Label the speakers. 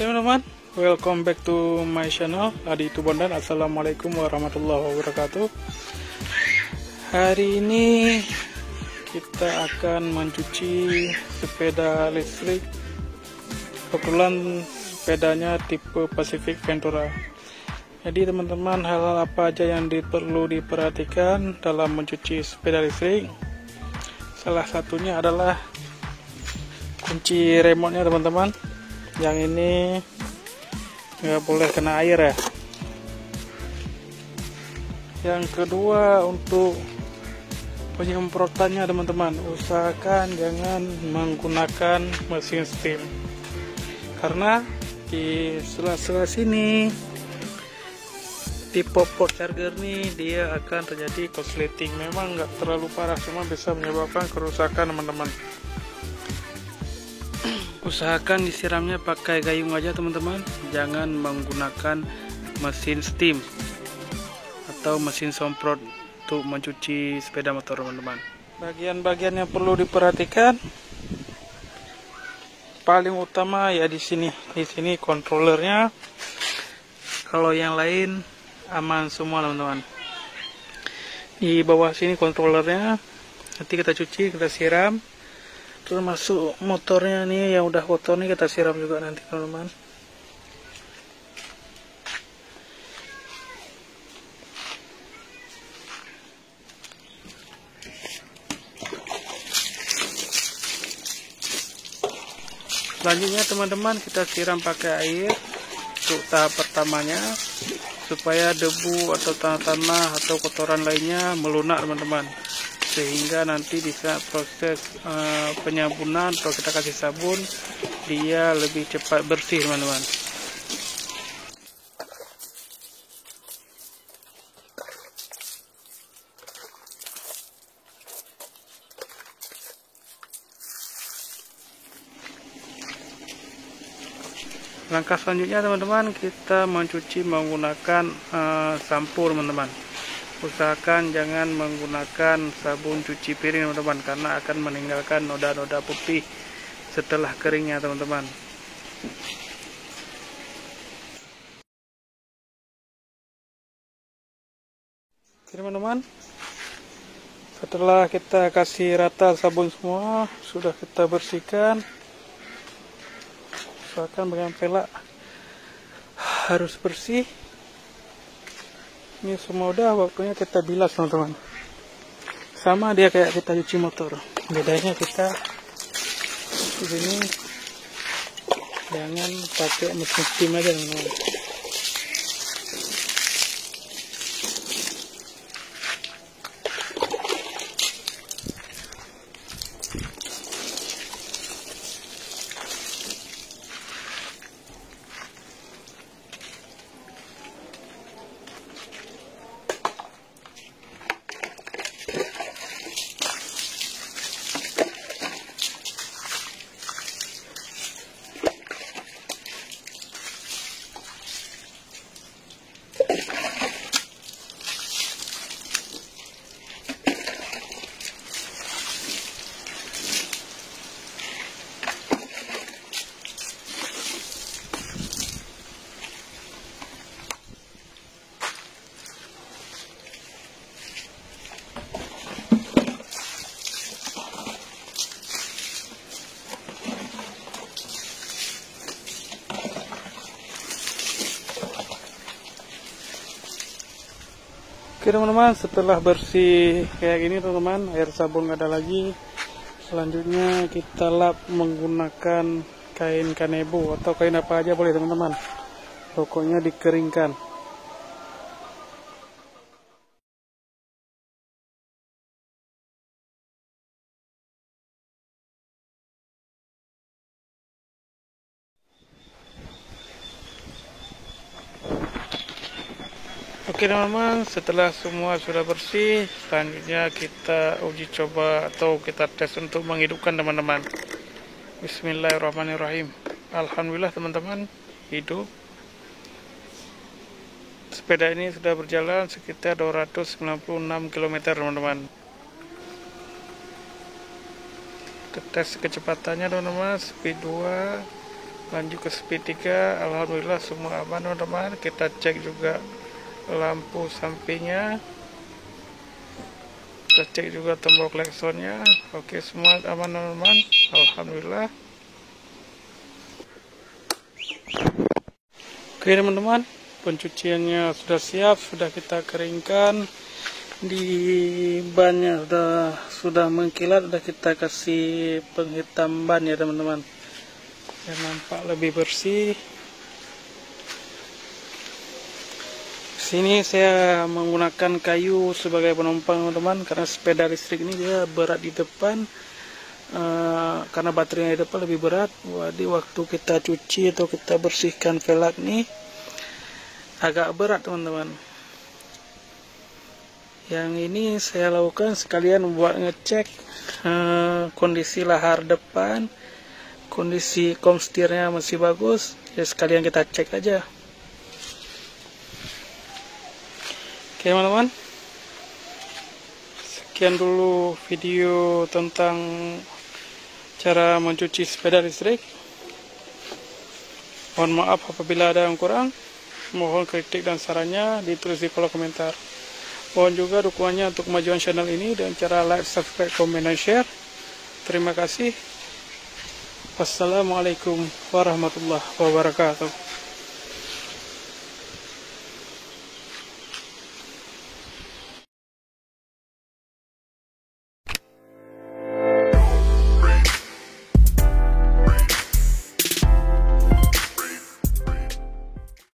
Speaker 1: Teman-teman, welcome back to my channel Adi Tubondan. Assalamualaikum warahmatullahi wabarakatuh. Hari ini kita akan mencuci sepeda listrik. Kebetulan sepedanya tipe Pacific Ventura. Jadi teman-teman, hal-hal apa aja yang perlu diperhatikan dalam mencuci sepeda listrik? Salah satunya adalah kunci remote-nya teman-teman. Yang ini nggak boleh kena air ya. Yang kedua, untuk penyemprotannya teman-teman, usahakan jangan menggunakan mesin steam, karena di sela-sela sini di port charger nih dia akan terjadi korsleting. Memang nggak terlalu parah, cuma bisa menyebabkan kerusakan teman-teman. Usahakan disiramnya pakai gayung aja teman-teman, jangan menggunakan mesin steam atau mesin semprot untuk mencuci sepeda motor teman-teman. Bagian-bagian yang perlu diperhatikan paling utama ya di sini controllernya. Kalau yang lain aman semua teman-teman. Di bawah sini controllernya, nanti kita cuci, kita siram. Terus masuk motornya nih yang udah kotor nih, kita siram juga nanti teman-teman. Selanjutnya teman-teman, kita siram pakai air untuk tahap pertamanya, supaya debu atau tanah-tanah atau kotoran lainnya melunak teman-teman, sehingga nanti di saat proses penyabunan atau kita kasih sabun, dia lebih cepat bersih teman-teman. Langkah selanjutnya teman-teman, kita mencuci menggunakan sampo teman-teman. Usahakan jangan menggunakan sabun cuci piring teman-teman, karena akan meninggalkan noda-noda putih setelah keringnya teman-teman. Oke teman-teman, setelah kita kasih rata sabun semua, sudah kita bersihkan. Usahakan bagian pelak harus bersih. Ini semua udah, waktunya kita bilas teman-teman. Sama dia kayak kita cuci motor, bedanya kita di sini jangan pakai mesin steam aja teman-teman. Oke teman-teman, setelah bersih kayak gini teman-teman, air sabun nggak ada lagi. Selanjutnya kita lap menggunakan kain kanebo atau kain apa aja boleh teman-teman, pokoknya dikeringkan. Oke teman-teman, setelah semua sudah bersih, selanjutnya kita uji coba atau kita tes untuk menghidupkan teman-teman. Bismillahirrahmanirrahim. Alhamdulillah teman-teman, hidup. Sepeda ini sudah berjalan sekitar 296 km teman-teman. Kita tes kecepatannya teman-teman, speed 2, Lanjut ke speed 3. Alhamdulillah semua aman teman-teman. Kita cek juga lampu sampingnya, kita cek juga tombol klaksonnya. Oke, semua aman teman-teman, alhamdulillah. Oke teman-teman, pencuciannya sudah siap, sudah kita keringkan. Di bannya sudah mengkilat, sudah kita kasih penghitam ban ya teman-teman, biar nampak lebih bersih. Sini saya menggunakan kayu sebagai penumpang teman-teman, karena sepeda listrik ini dia berat di depan, karena baterainya di depan lebih berat. Jadi waktu kita cuci atau kita bersihkan velg ini agak berat teman-teman. Yang ini saya lakukan sekalian buat ngecek kondisi lahar depan, kondisi komstirnya masih bagus, ya sekalian kita cek aja. Oke teman-teman, sekian dulu video tentang cara mencuci sepeda listrik. Mohon maaf apabila ada yang kurang. Mohon kritik dan sarannya ditulis di kolom komentar. Mohon juga dukungannya untuk kemajuan channel ini dengan cara like, subscribe, komen, dan share. Terima kasih. Wassalamualaikum warahmatullahi wabarakatuh.